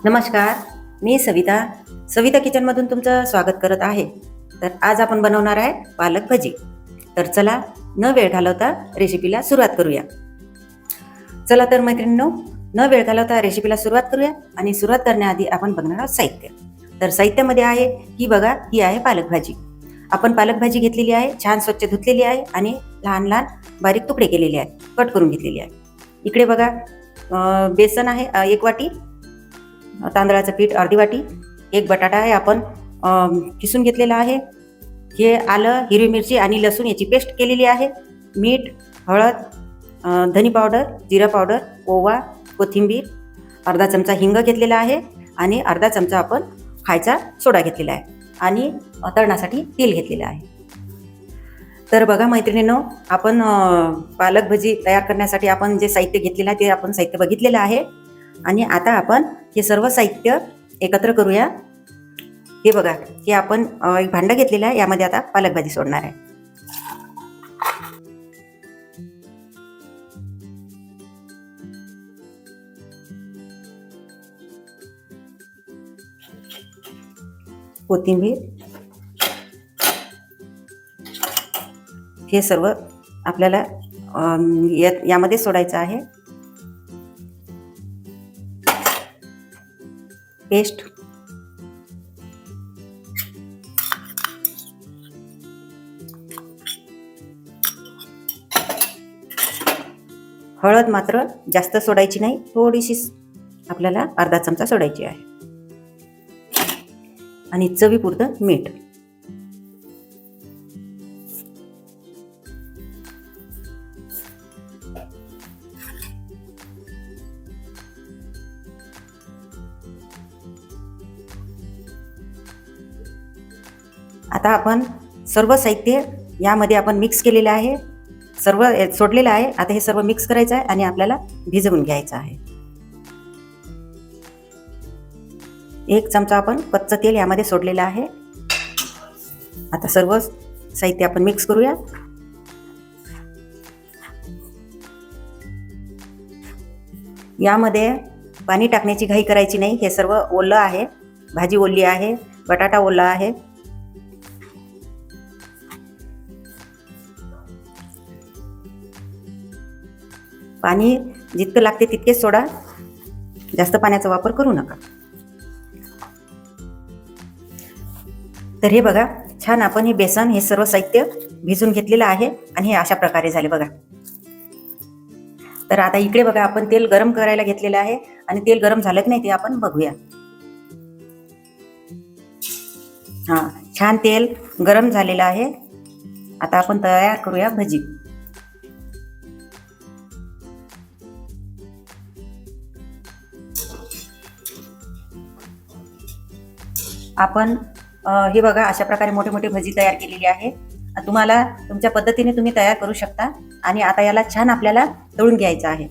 नमस्कार, मी सविता किचनमधून तुमचं स्वागत करत आहे. तर आज आपण बनवणार आहे पालक भजी. तर चला न वेळ घालवता रेसिपीला सुरुवात करूया. चला तर मैत्रिणींनो, न वेळ घालवता रेसिपीला सुरुवात करूया. आणि सुरुवात करण्याआधी आपण बघणार आहोत साहित्य. तर साहित्यामध्ये आहे ही आहे पालक भाजी. आपण पालक भाजी घेतलेली आहे, छान स्वच्छ धुतलेली आहे आणि लहान लहान बारीक तुकडे केलेले आहेत, कट करून घेतलेली आहे. इकडे बघा बेसन आहे 1 वाटी, तांदळाचं पीठ अर्धी वाटी, 1 बटाटा आहे आपण किसून घेतलेला आहे. हे आलं, हिरवी मिरची आणि लसूण याची पेस्ट केलेली आहे. मीठ, हळद, धनी पावडर, जिरा पावडर, ओवा, कोथिंबीर, अर्धा चमचा हिंग घेतलेला आहे आणि अर्धा चमचा आपण खायचा सोडा घेतलेला आहे आणि तळण्यासाठी तेल घेतलेलं आहे. तर बघा मैत्रिणींनो, आपण पालक भजी तयार करण्यासाठी आपण जे साहित्य घेतलेलं आहे ते आपण साहित्य बघितलेलं आहे. आणि आता आपण हे सर्व साहित्य एकत्र करूया. हे बघा, हे आपण एक भांडं घेतलेलं आहे, यामध्ये आता पालक भाजी सोडणार आहे. कोथिंबीर, हे सर्व आपल्याला यामध्ये सोडायचं आहे. पेस्ट, हळद मात्र जास्त सोडायची नाही, थोडीशी आपल्याला अर्धा चमचा सोडायची आहे. आणि चवीपुरतं मीठ. आता आपण सर्व साहित्य यामध्ये आपण मिक्स केलेलं आहे, सर्व सोडलेलं आहे. आता हे सर्व मिक्स करायचं आहे आणि आपल्याला भिजवून घ्यायचं आहे. 1 चमचा आपण कच्चं तेल यामध्ये सोडलेलं आहे. आता सर्व साहित्य आपण मिक्स करूया. यामध्ये पाणी टाकण्याची घाई करायची नाही. हे सर्व ओलं आहे, भाजी ओली आहे, बटाटा ओला आहे. पाणी जितकं लागते तितकेच सोडा, जास्त पाण्याचा वापर करू नका. तर हे बघा, छान आपण हे बेसन, हे सर्व साहित्य भिजून घेतलेलं आहे आणि हे अशा प्रकारे झाले बघा. तर आता इकडे बघा, आपण तेल गरम करायला घेतलेलं आहे आणि तेल गरम झालं की नाही ते आपण बघूया. छान तेल गरम झालेलं आहे. आता आपण तयार करूया भजी. आपण हे बघा, अशा प्रकारे मोठे मोठे भजी तयार केलेली आहे. तुम्हाला तुमच्या पद्धतीने तुम्ही तयार करू शकता. आणि आता याला छान आपल्याला तळून घ्यायचं आहे.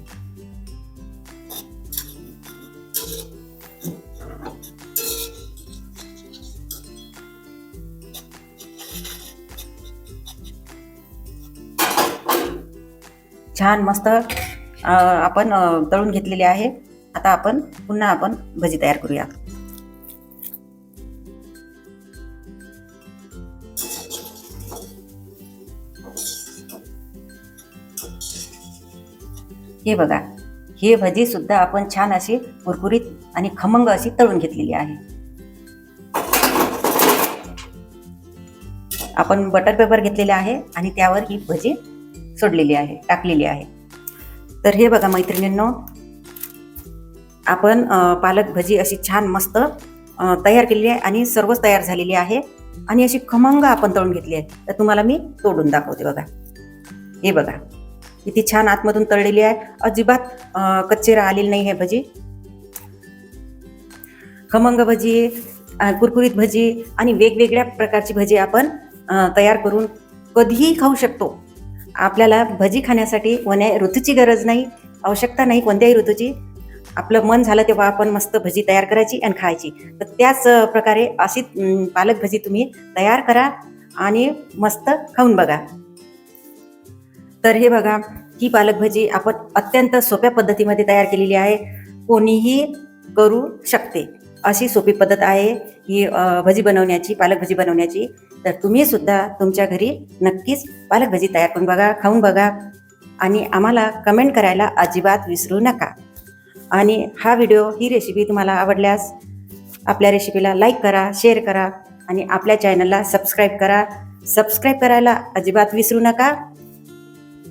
छान मस्त आपण तळून घेतलेले आहे. आता आपण पुन्हा भजी तयार करूया. हे बघा, हे भजी सुद्धा आपण छान अशी कुरकुरीत आणि खमंग अशी तळून घेतलेली आहे. आपण बटर पेपर घेतलेले आहे आणि त्यावर ही भजी सोडलेली आहे, टाकलेली आहे. तर हे बघा मैत्रिणींनो, आपण पालक भजी अशी छान मस्त तयार केलेली आहे आणि सर्वच तयार झालेली आहे आणि अशी खमंग आपण तळून घेतली आहे. तर तुम्हाला मी तोडून दाखवते बघा. हे बघा, किती छान आतमधून तळलेली आहे, अजिबात कच्चे राहिलेली नाही. हे भजी खमंग भजी, कुरकुरीत भजी आणि वेगवेगळ्या प्रकारची भजी आपण तयार करून कधीही खाऊ शकतो. आपल्याला भजी खाण्यासाठी कोणत्याही ऋतूची गरज नाही, आवश्यकता नाही कोणत्याही ऋतूची. आपलं मन झालं तेव्हा आपण मस्त भजी तयार करायची आणि खायची. तर त्याच प्रकारे अशी पालक भजी तुम्ही तयार करा आणि मस्त खाऊन बघा. तर हे बघा, ही पालक भजी आपण अत्यंत सोप्या पद्धतीमध्ये तयार केलेली आहे. कोणीही करू शकते. अशी सोपी पद्धत आहे ही भजी बनवण्याची, पालक भजी बनवण्याची. तर तुम्ही सुद्धा तुमच्या घरी नक्कीच पालक भजी तयार करून बघा, खाऊन बघा आणि आम्हाला कमेंट करायला अजिबात विसरू नका. आणि ही रेसिपी तुम्हाला आवडल्यास आपल्या रेसिपीला लाईक करा, शेअर करा आणि आपल्या चॅनलला सबस्क्राईब करा. सबस्क्राईब करायला अजिबात विसरू नका.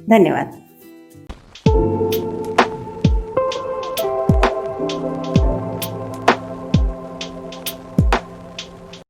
धन्यवाद.